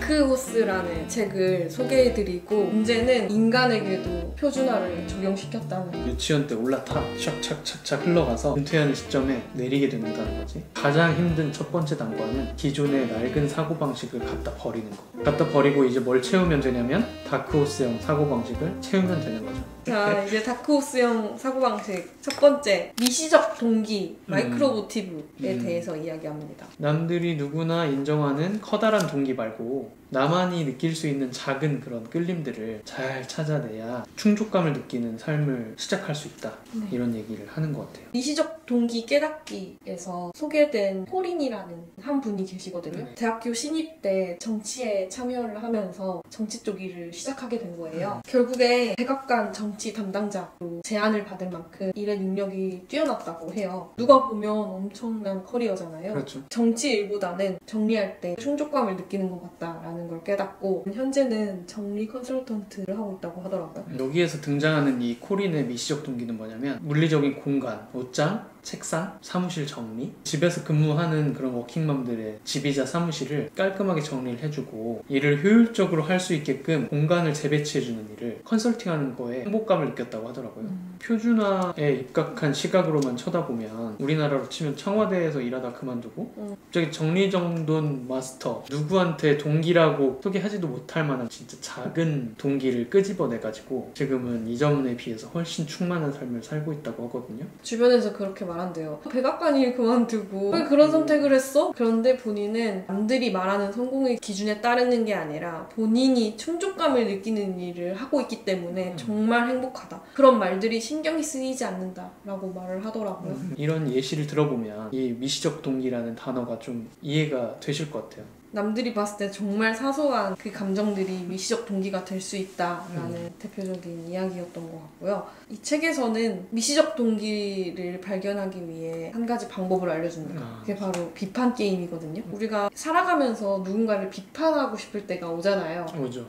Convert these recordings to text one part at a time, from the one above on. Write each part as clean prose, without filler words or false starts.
다크호스라는 책을 소개해드리고, 문제는 인간에게도 표준화를 적용시켰다는. 유치원 때 올라타 촥촥촥촥 흘러가서 은퇴하는 시점에 내리게 된다는 거지. 가장 힘든 첫 번째 단계는 기존의 낡은 사고방식을 갖다 버리는 거. 갖다 버리고 이제 뭘 채우면 되냐면 다크호스형 사고방식을 채우면 되는 거죠. 자, 이제 다크호스형 사고방식 첫 번째, 미시적 동기, 마이크로 모티브에 대해서 이야기합니다. 남들이 누구나 인정하는 커다란 동기 말고 나만이 느낄 수 있는 작은 그런 끌림들을 잘 찾아내야 충족감을 느끼는 삶을 시작할 수 있다. 이런 얘기를 하는 것 같아요. 미시적 동기 깨닫기에서 소개된 코린이라는 한 분이 계시거든요. 대학교 신입 때 정치에 참여를 하면서 정치 쪽 일을 시작하게 된 거예요. 결국에 백악관 정치 담당자로 제안을 받을 만큼 일의 능력이 뛰어났다고 해요. 누가 보면 엄청난 커리어잖아요. 그렇죠. 정치 일보다는 정리할 때 충족감을 느끼는 것 같다라는 걸 깨닫고 현재는 정리 컨설턴트를 하고 있다고 하더라고요. 여기에서 등장하는 이 코린의 미시적 동기는 뭐냐면 물리적인 공간, 옷장, 책상, 사무실 정리, 집에서 근무하는 그런 워킹맘들의 집이자 사무실을 깔끔하게 정리를 해주고 일을 효율적으로 할 수 있게끔 공간을 재배치해주는 일을 컨설팅하는 거에 행복감을 느꼈다고 하더라고요. 표준화에 입각한 시각으로만 쳐다보면 우리나라로 치면 청와대에서 일하다 그만두고 갑자기 정리정돈 마스터, 누구한테 동기라고 소개하지도 못할 만한 진짜 작은 동기를 끄집어내가지고 지금은 이전에 비해서 훨씬 충만한 삶을 살고 있다고 하거든요. 주변에서 그렇게 말한대요. 백악관 일 그만두고 왜 그런 선택을 했어? 그런데 본인은 남들이 말하는 성공의 기준에 따르는 게 아니라 본인이 충족감을 느끼는 일을 하고 있기 때문에 정말 행복하다. 그런 말들이 신경이 쓰이지 않는다라고 말을 하더라고요. 이런 예시를 들어보면 이 미시적 동기라는 단어가 좀 이해가 되실 것 같아요. 남들이 봤을 때 정말 사소한 그 감정들이 미시적 동기가 될 수 있다라는 대표적인 이야기였던 것 같고요. 이 책에서는 미시적 동기를 발견하기 위해 한 가지 방법을 알려줍니다. 그게 바로 비판 게임이거든요. 우리가 살아가면서 누군가를 비판하고 싶을 때가 오잖아요. 오죠.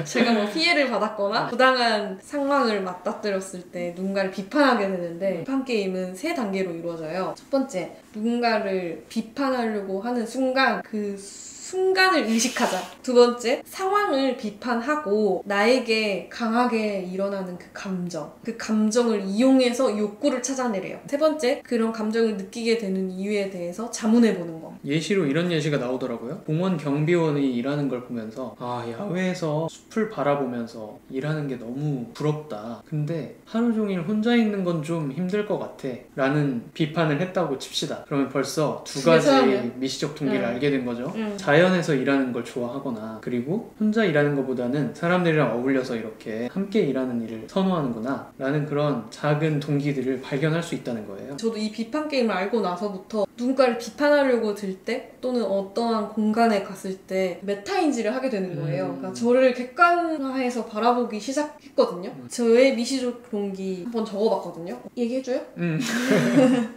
제가 뭐 피해를 받았거나 부당한 상황을 맞닥뜨렸을 때 누군가를 비판하게 되는데, 비판 게임은 3단계로 이루어져요. 첫 번째, 누군가를 비판하려고 하는 순간 그 순간을 의식하자. 두 번째, 상황을 비판하고 나에게 강하게 일어나는 그 감정을 이용해서 욕구를 찾아내래요. 세 번째, 그런 감정을 느끼게 되는 이유에 대해서 자문해보는 거. 예시로 이런 예시가 나오더라고요. 공원 경비원이 일하는 걸 보면서 야외에서 숲을 바라보면서 일하는 게 너무 부럽다. 근데 하루 종일 혼자 있는 건 좀 힘들 것 같아 라는 비판을 했다고 칩시다. 그러면 벌써 두 가지 미시적 동기를 알게 된 거죠. 자연에서 일하는 걸 좋아하거나, 그리고 혼자 일하는 것보다는 사람들이랑 어울려서 이렇게 함께 일하는 일을 선호하는구나 라는 그런 작은 동기들을 발견할 수 있다는 거예요. 저도 이 비판 게임을 알고 나서부터 누군가를 비판하려고 들 때 또는 어떠한 공간에 갔을 때 메타인지를 하게 되는 거예요. 그러니까 저를 객관화해서 바라보기 시작했거든요. 저의 미시적 동기 한번 적어봤거든요. 얘기해줘요?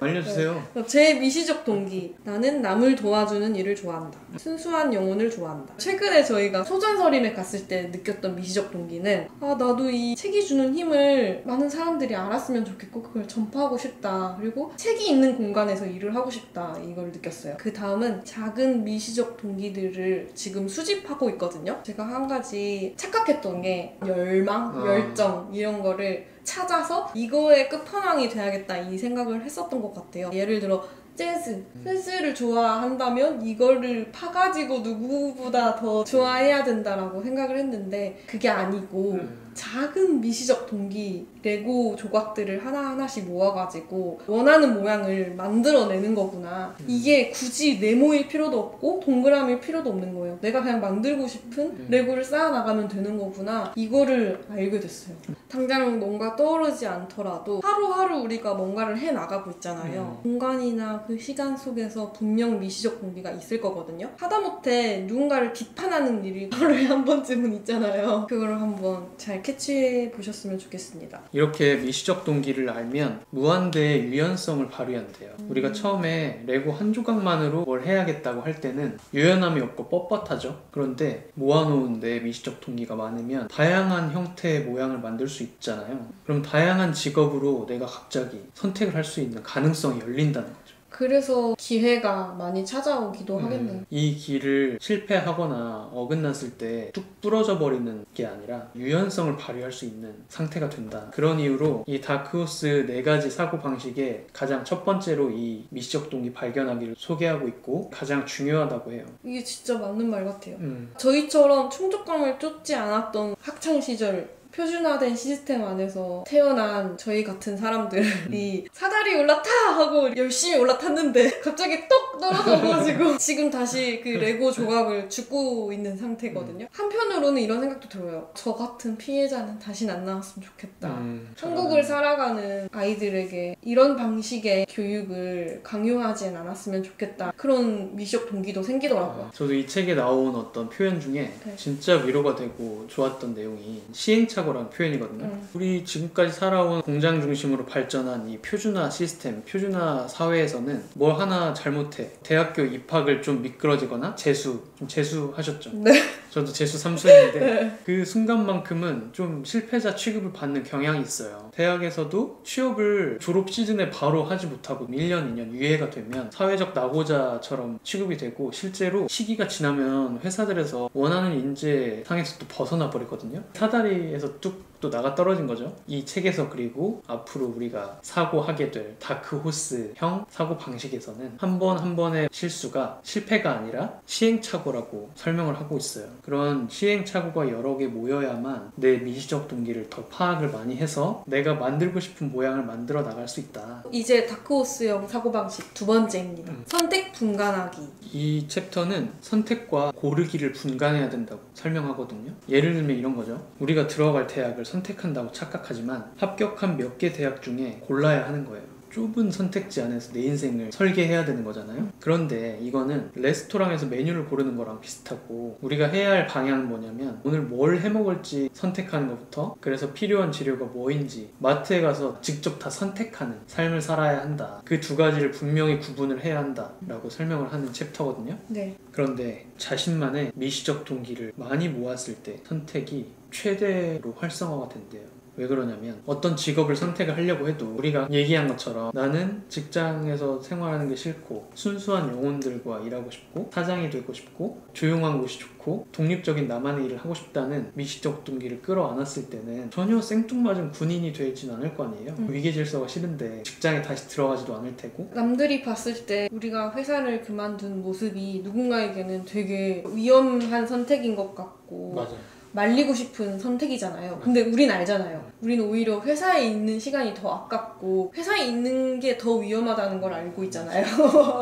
알려주세요. 제 미시적 동기, 나는 남을 도와주는 일을 좋아한다. 순수한 영혼을 좋아한다. 최근에 저희가 소전서림에 갔을 때 느꼈던 미시적 동기는 나도 이 책이 주는 힘을 많은 사람들이 알았으면 좋겠고 그걸 전파하고 싶다. 그리고 책이 있는 공간에서 일을 하고 싶다. 이걸 느꼈어요. 그 다음은 작은 미시적 동기들을 지금 수집하고 있거든요. 제가 한 가지 착각했던 게 열망, 열정 이런 거를 찾아서 이거의 끝판왕이 돼야겠다 이 생각을 했었던 것 같아요. 예를 들어 재즈를 좋아한다면 이거를 파가지고 누구보다 더 좋아해야 된다라고 생각을 했는데 그게 아니고 작은 미시적 동기 레고 조각들을 하나하나씩 모아가지고 원하는 모양을 만들어내는 거구나. 이게 굳이 네모일 필요도 없고 동그라미일 필요도 없는 거예요. 내가 그냥 만들고 싶은 레고를 쌓아나가면 되는 거구나. 이거를 알게 됐어요. 당장 뭔가 떠오르지 않더라도 하루하루 우리가 뭔가를 해나가고 있잖아요. 공간이나 그 시간 속에서 분명 미시적 동기가 있을 거거든요. 하다못해 누군가를 비판하는 일이 하루에 한 번쯤은 있잖아요. 그거를 한번 잘 캐치해 보셨으면 좋겠습니다. 이렇게 미시적 동기를 알면 무한대의 유연성을 발휘한대요. 우리가 처음에 레고 한 조각만으로 뭘 해야겠다고 할 때는 유연함이 없고 뻣뻣하죠. 그런데 모아놓은 내 미시적 동기가 많으면 다양한 형태의 모양을 만들 수 있잖아요. 그럼 다양한 직업으로 내가 갑자기 선택을 할 수 있는 가능성이 열린다는 거죠. 그래서 기회가 많이 찾아오기도 하겠네요. 이 길을 실패하거나 어긋났을 때 뚝 부러져 버리는 게 아니라 유연성을 발휘할 수 있는 상태가 된다. 그런 이유로 이 다크호스 4가지 사고방식에 가장 첫 번째로 이 미시적 동기 발견하기를 소개하고 있고 가장 중요하다고 해요. 이게 진짜 맞는 말 같아요. 저희처럼 충족감을 쫓지 않았던 학창시절 표준화된 시스템 안에서 태어난 저희 같은 사람들이 사다리 올라타! 하고 열심히 올라탔는데 갑자기 똑 떨어져가지고 지금 다시 그 레고 조각을 줍고 있는 상태거든요. 한편으로는 이런 생각도 들어요. 저 같은 피해자는 다시는 안 나왔으면 좋겠다. 한국을 살아가는 아이들에게 이런 방식의 교육을 강요하진 않았으면 좋겠다. 그런 미시적 동기도 생기더라고요. 저도 이 책에 나온 어떤 표현 중에 진짜 위로가 되고 좋았던 내용이 시행착오라는 표현이거든요. 우리 지금까지 살아온 공장 중심으로 발전한 이 표준화 시스템, 표준화 사회에서는 뭘 하나 잘못해 대학교 입학을 좀 미끄러지거나 재수하셨죠? 네. 저도 재수 3순위인데 네. 그 순간만큼은 좀 실패자 취급을 받는 경향이 있어요. 대학에서도 취업을 졸업 시즌에 바로 하지 못하고 1년, 2년 유예가 되면 사회적 낙오자처럼 취급이 되고 실제로 시기가 지나면 회사들에서 원하는 인재상에서 또 벗어나 버리거든요. 사다리에서 뚝 또 나가 떨어진 거죠. 이 책에서 그리고 앞으로 우리가 사고하게 될 다크호스형 사고 방식에서는 한 번 한 번의 실수가 실패가 아니라 시행착오라고 설명을 하고 있어요. 그런 시행착오가 여러 개 모여야만 내 미시적 동기를 더 파악을 많이 해서 내가 만들고 싶은 모양을 만들어 나갈 수 있다. 이제 다크호스형 사고방식 2번째입니다. 선택 분간하기. 이 챕터는 선택과 고르기를 분간해야 된다고 설명하거든요. 예를 들면 이런 거죠. 우리가 들어갈 대학을 선택한다고 착각하지만 합격한 몇 개 대학 중에 골라야 하는 거예요. 좁은 선택지 안에서 내 인생을 설계해야 되는 거잖아요. 그런데 이거는 레스토랑에서 메뉴를 고르는 거랑 비슷하고 우리가 해야 할 방향은 뭐냐면 오늘 뭘 해먹을지 선택하는 것부터 그래서 필요한 재료가 뭐인지 마트에 가서 직접 다 선택하는 삶을 살아야 한다. 그 2가지를 분명히 구분을 해야 한다 라고 설명을 하는 챕터거든요. 네. 그런데 자신만의 미시적 동기를 많이 모았을 때 선택이 최대로 활성화가 된대요. 왜 그러냐면 어떤 직업을 선택을 하려고 해도 우리가 얘기한 것처럼 나는 직장에서 생활하는 게 싫고 순수한 영혼들과 일하고 싶고 사장이 되고 싶고 조용한 곳이 좋고 독립적인 나만의 일을 하고 싶다는 미시적 동기를 끌어안았을 때는 전혀 생뚱맞은 군인이 되진 않을 거 아니에요. 위계질서가 싫은데 직장에 다시 들어가지도 않을 테고 남들이 봤을 때 우리가 회사를 그만둔 모습이 누군가에게는 되게 위험한 선택인 것 같고 맞아요. 말리고 싶은 선택이잖아요. 근데 우린 알잖아요. 우리는 오히려 회사에 있는 시간이 더 아깝고 회사에 있는 게 더 위험하다는 걸 알고 있잖아요.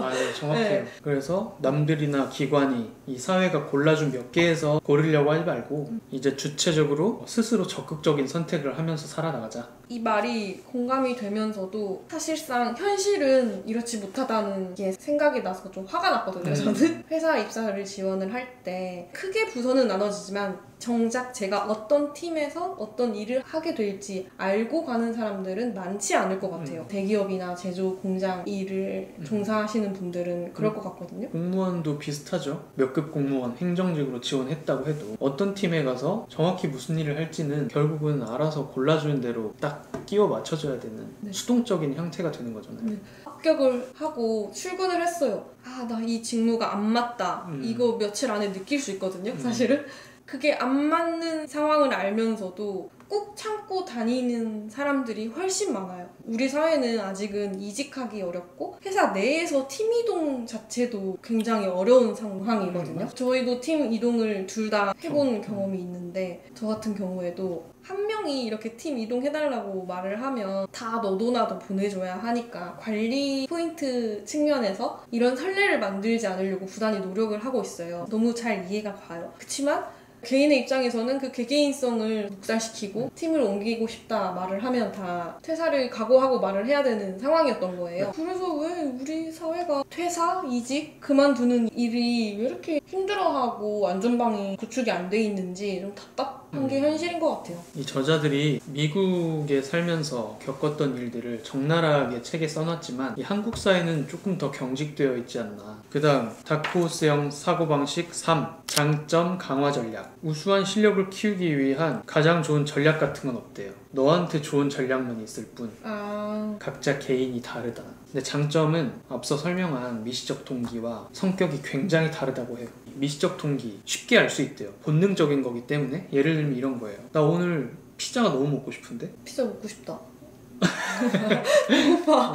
맞아요. 정확해요. 네. 그래서 남들이나 기관이 이 사회가 골라준 몇 개에서 고르려고 하지 말고 이제 주체적으로 스스로 적극적인 선택을 하면서 살아나가자. 이 말이 공감이 되면서도 사실상 현실은 이렇지 못하다는 게 생각이 나서 좀 화가 났거든요. 저는 회사 입사를 지원을 할 때 크게 부서는 나눠지지만 정작 제가 어떤 팀에서 어떤 일을 하게 될지 알고 가는 사람들은 많지 않을 것 같아요. 대기업이나 제조 공장 일을 종사하시는 분들은 그럴 것 같거든요. 공무원도 비슷하죠. 몇 급 공무원 행정직으로 지원했다고 해도 어떤 팀에 가서 정확히 무슨 일을 할지는 결국은 알아서 골라주는 대로 딱 끼워 맞춰줘야 되는 수동적인 형태가 되는 거잖아요. 합격을 하고 출근을 했어요. 아, 나 이 직무가 안 맞다. 이거 며칠 안에 느낄 수 있거든요, 사실은. 그게 안 맞는 상황을 알면서도 꼭 참고 다니는 사람들이 훨씬 많아요. 우리 사회는 아직은 이직하기 어렵고 회사 내에서 팀 이동 자체도 굉장히 어려운 상황이거든요. 저희도 팀 이동을 둘 다 해본 경험이 있는데 저 같은 경우에도 한 명이 이렇게 팀 이동해달라고 말을 하면 다 너도 나도 보내줘야 하니까 관리 포인트 측면에서 이런 선례를 만들지 않으려고 부단히 노력을 하고 있어요. 너무 잘 이해가 가요. 그렇지만 개인의 입장에서는 그 개개인성을 묵살시키고 팀을 옮기고 싶다 말을 하면 다 퇴사를 각오하고 말을 해야 되는 상황이었던 거예요. 그래서 왜 우리 사회가 퇴사, 이직, 그만두는 일이 왜 이렇게 힘들어하고 안전망이 구축이 안 돼 있는지 좀 답답한 게 현실인 것 같아요. 이 저자들이 미국에 살면서 겪었던 일들을 적나라하게 책에 써놨지만 이 한국 사회는 조금 더 경직되어 있지 않나. 그 다음 다크호스형 사고방식 3. 장점 강화 전략. 우수한 실력을 키우기 위한 가장 좋은 전략 같은 건 없대요. 너한테 좋은 전략만 있을 뿐 아, 각자 개인이 다르다. 근데 장점은 앞서 설명한 미시적 동기와 성격이 굉장히 다르다고 해요. 미시적 동기 쉽게 알 수 있대요. 본능적인 거기 때문에. 예를 들면 이런 거예요. 나 오늘 피자가 너무 먹고 싶은데 피자 먹고 싶다. 배고파.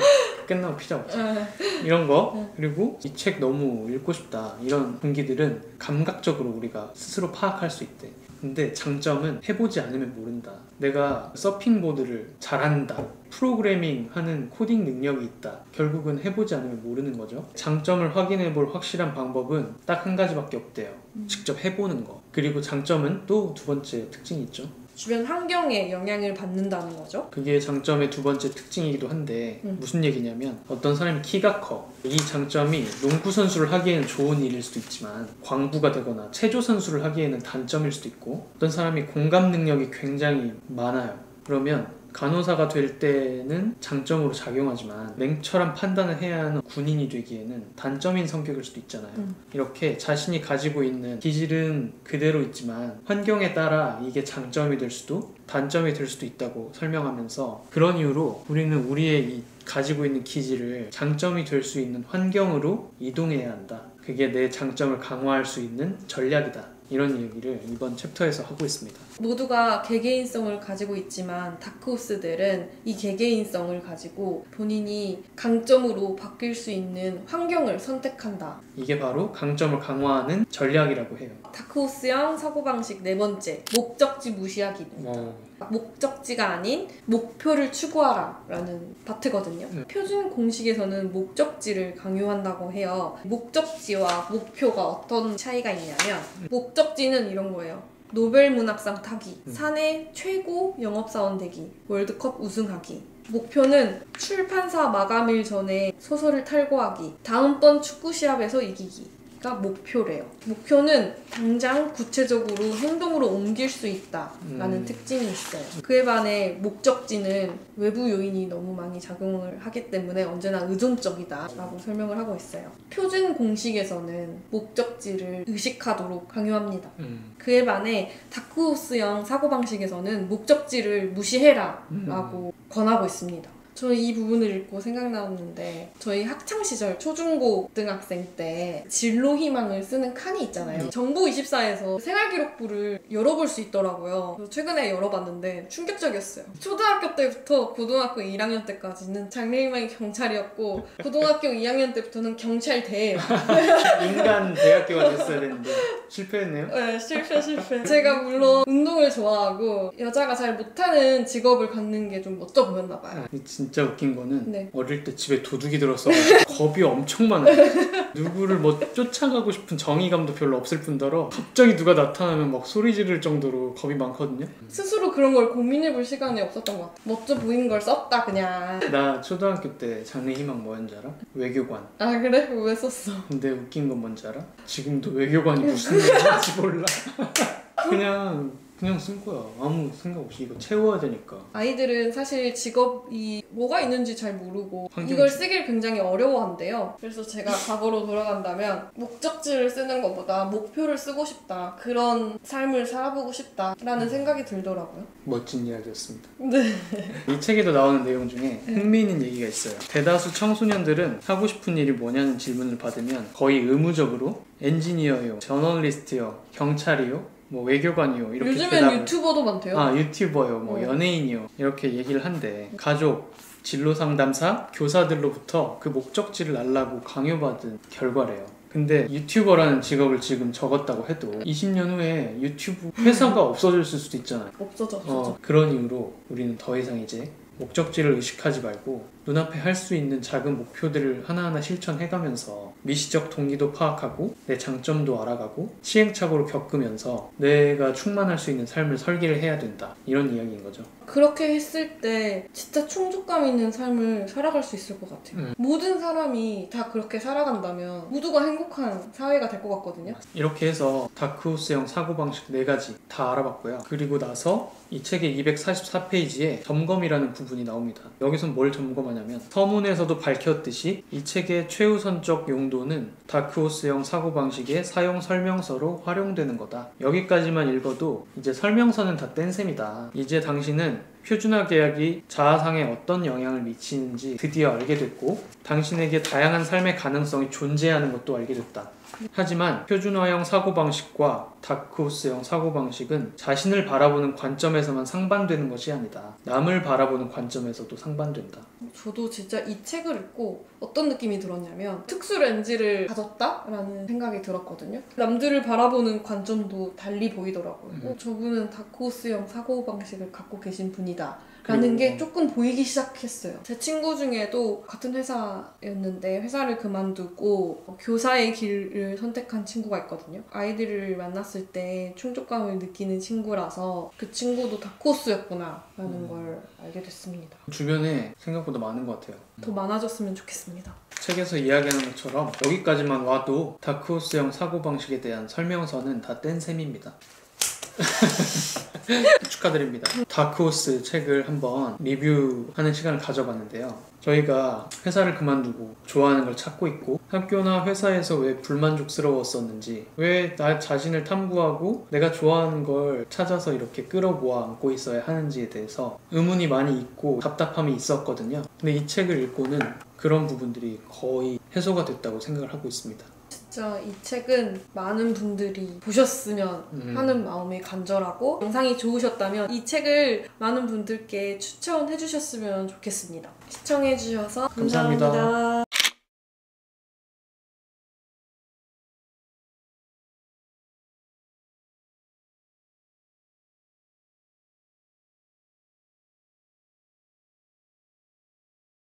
끝나고 피자 먹자. 이런 거. 그리고 이 책 너무 읽고 싶다. 이런 동기들은 감각적으로 우리가 스스로 파악할 수 있대. 근데 장점은 해보지 않으면 모른다. 내가 서핑보드를 잘한다. 프로그래밍 하는 코딩 능력이 있다. 결국은 해보지 않으면 모르는 거죠. 장점을 확인해볼 확실한 방법은 딱 한 가지밖에 없대요. 직접 해보는 거. 그리고 장점은 또 두 번째 특징이 있죠. 주변 환경에 영향을 받는다는 거죠. 그게 장점의 두 번째 특징이기도 한데 무슨 얘기냐면 어떤 사람이 키가 커. 이 장점이 농구 선수를 하기에는 좋은 일일 수도 있지만 광부가 되거나 체조 선수를 하기에는 단점일 수도 있고 어떤 사람이 공감 능력이 굉장히 많아요. 그러면 간호사가 될 때는 장점으로 작용하지만 냉철한 판단을 해야 하는 군인이 되기에는 단점인 성격일 수도 있잖아요. 이렇게 자신이 가지고 있는 기질은 그대로 있지만 환경에 따라 이게 장점이 될 수도 단점이 될 수도 있다고 설명하면서 그런 이유로 우리는 우리의 이 가지고 있는 기질을 장점이 될 수 있는 환경으로 이동해야 한다. 그게 내 장점을 강화할 수 있는 전략이다. 이런 얘기를 이번 챕터에서 하고 있습니다. 모두가 개개인성을 가지고 있지만 다크호스들은 이 개개인성을 가지고 본인이 강점으로 바뀔 수 있는 환경을 선택한다. 이게 바로 강점을 강화하는 전략이라고 해요. 다크호스형 사고방식 네 번째, 목적지 무시하기입니다. 목적지가 아닌 목표를 추구하라 라는 파트거든요. 표준 공식에서는 목적지를 강요한다고 해요. 목적지와 목표가 어떤 차이가 있냐면 목적지는 이런 거예요. 노벨 문학상 타기, 사내 최고 영업사원 되기, 월드컵 우승하기. 목표는 출판사 마감일 전에 소설을 탈고하기, 다음번 축구 시합에서 이기기. 가 목표래요. 목표는 당장 구체적으로 행동으로 옮길 수 있다라는 특징이 있어요. 그에 반해 목적지는 외부 요인이 너무 많이 작용을 하기 때문에 언제나 의존적이다라고 설명을 하고 있어요. 표준 공식에서는 목적지를 의식하도록 강요합니다. 그에 반해 다크호스형 사고방식에서는 목적지를 무시해라라고 권하고 있습니다. 저는 이 부분을 읽고 생각나는데 저희 학창시절 초중고등학생 때 진로희망을 쓰는 칸이 있잖아요. 정부24에서 생활기록부를 열어볼 수 있더라고요. 그래서 최근에 열어봤는데 충격적이었어요. 초등학교 때부터 고등학교 1학년 때까지는 장래희망이 경찰이었고 고등학교 2학년 때부터는 경찰대예요. 인간 대학교가 됐어야 되는데 실패했네요. 네, 실패. 제가 물론 운동을 좋아하고 여자가 잘 못하는 직업을 갖는 게 좀 멋져 보였나 봐요. 진짜 웃긴 거는 네. 어릴 때 집에 도둑이 들어서 겁이 엄청 많아요. 누구를 뭐 쫓아가고 싶은 정의감도 별로 없을 뿐더러 갑자기 누가 나타나면 막 소리 지를 정도로 겁이 많거든요. 스스로 그런 걸 고민해볼 시간이 없었던 것 같아. 멋져 보이는 걸 썼다 그냥. 나 초등학교 때 장래희망 뭐였는지 알아? 외교관. 아 그래? 왜 썼어? 근데 웃긴 건 뭔지 알아? 지금도 외교관이 무슨 얘기인지 몰라. 그냥 쓴 거야. 아무 생각 없이 이거 채워야 되니까. 아이들은 사실 직업이 뭐가 있는지 잘 모르고 환경이 이걸 쓰길 굉장히 어려워한대요. 그래서 제가 과거로 돌아간다면 목적지를 쓰는 것보다 목표를 쓰고 싶다. 그런 삶을 살아보고 싶다라는 생각이 들더라고요. 멋진 이야기였습니다. 네. 이 책에도 나오는 내용 중에 흥미있는 얘기가 있어요. 대다수 청소년들은 하고 싶은 일이 뭐냐는 질문을 받으면 거의 의무적으로 엔지니어요, 저널리스트요, 경찰이요, 뭐 외교관이요 이렇게 요즘엔 유튜버도 많대요. 유튜버요, 뭐 연예인이요 이렇게 얘기를 한대. 가족, 진로상담사, 교사들로부터 그 목적지를 알라고 강요받은 결과래요. 근데 유튜버라는 직업을 지금 적었다고 해도 20년 후에 유튜브 회사가 없어질 수도 있잖아요. 없어져. 그런 이유로 우리는 더 이상 이제 목적지를 의식하지 말고 눈앞에 할 수 있는 작은 목표들을 하나하나 실천해가면서 미시적 동기도 파악하고 내 장점도 알아가고 시행착오를 겪으면서 내가 충만할 수 있는 삶을 설계를 해야 된다. 이런 이야기인 거죠. 그렇게 했을 때 진짜 충족감 있는 삶을 살아갈 수 있을 것 같아요. 모든 사람이 다 그렇게 살아간다면 모두가 행복한 사회가 될 것 같거든요. 이렇게 해서 다크호스형 사고방식 4가지 다 알아봤고요. 그리고 나서 이 책의 244페이지에 점검이라는 부분이 나옵니다. 여기서 뭘 점검하냐면 서문에서도 밝혔듯이 이 책의 최우선적 용도 용도는 다크호스형 사고방식의 사용 설명서로 활용되는 거다. 여기까지만 읽어도 이제 설명서는 다 뗀 셈이다. 이제 당신은 표준화 계약이 자아상에 어떤 영향을 미치는지 드디어 알게 됐고 당신에게 다양한 삶의 가능성이 존재하는 것도 알게 됐다. 하지만 표준화형 사고방식과 다크호스형 사고방식은 자신을 바라보는 관점에서만 상반되는 것이 아니다. 남을 바라보는 관점에서도 상반된다. 저도 진짜 이 책을 읽고 어떤 느낌이 들었냐면 특수 렌즈를 가졌다라는 생각이 들었거든요. 남들을 바라보는 관점도 달리 보이더라고요. 저분은 다크호스형 사고방식을 갖고 계신 분이다 라는 게 조금 보이기 시작했어요. 제 친구 중에도 같은 회사였는데 회사를 그만두고 교사의 길을 선택한 친구가 있거든요. 아이들을 만났을 때 충족감을 느끼는 친구라서 그 친구도 다크호스였구나 라는 걸 알게 됐습니다. 주변에 생각보다 많은 것 같아요. 더 많아졌으면 좋겠습니다. 책에서 이야기하는 것처럼 여기까지만 와도 다크호스형 사고방식에 대한 설명서는 다 뗀 셈입니다. 축하드립니다. 다크호스 책을 한번 리뷰하는 시간을 가져봤는데요. 저희가 회사를 그만두고 좋아하는 걸 찾고 있고 학교나 회사에서 왜 불만족스러웠었는지 왜 나 자신을 탐구하고 내가 좋아하는 걸 찾아서 이렇게 끌어모아 안고 있어야 하는지에 대해서 의문이 많이 있고 답답함이 있었거든요. 근데 이 책을 읽고는 그런 부분들이 거의 해소가 됐다고 생각을 하고 있습니다. 진짜 이 책은 많은 분들이 보셨으면 하는 마음이 간절하고 영상이 좋으셨다면 이 책을 많은 분들께 추천해 주셨으면 좋겠습니다. 시청해 주셔서 감사합니다.